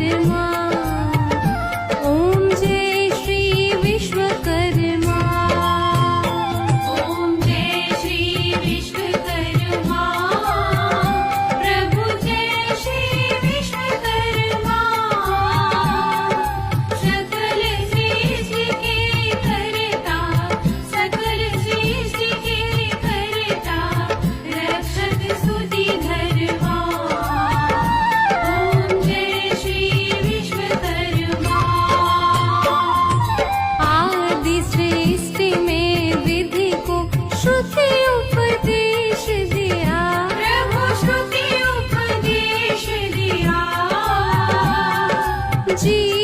विश्वकर्मा। ओम जय श्री विश्वकर्मा। ओम जय श्री विश्वकर्मा। प्रभु जय श्री विश्वकर्मा। सकल सृष्टि के कर्ता, सकल सृष्टि के कर्ता, रक्षक स्तुति धर्मा। ओम जय श्री विश्वकर्मा। आदि सृष्टि में विधि को श्रुति उपदेश दिया, प्रभु श्रुति उपदेश दिया। जी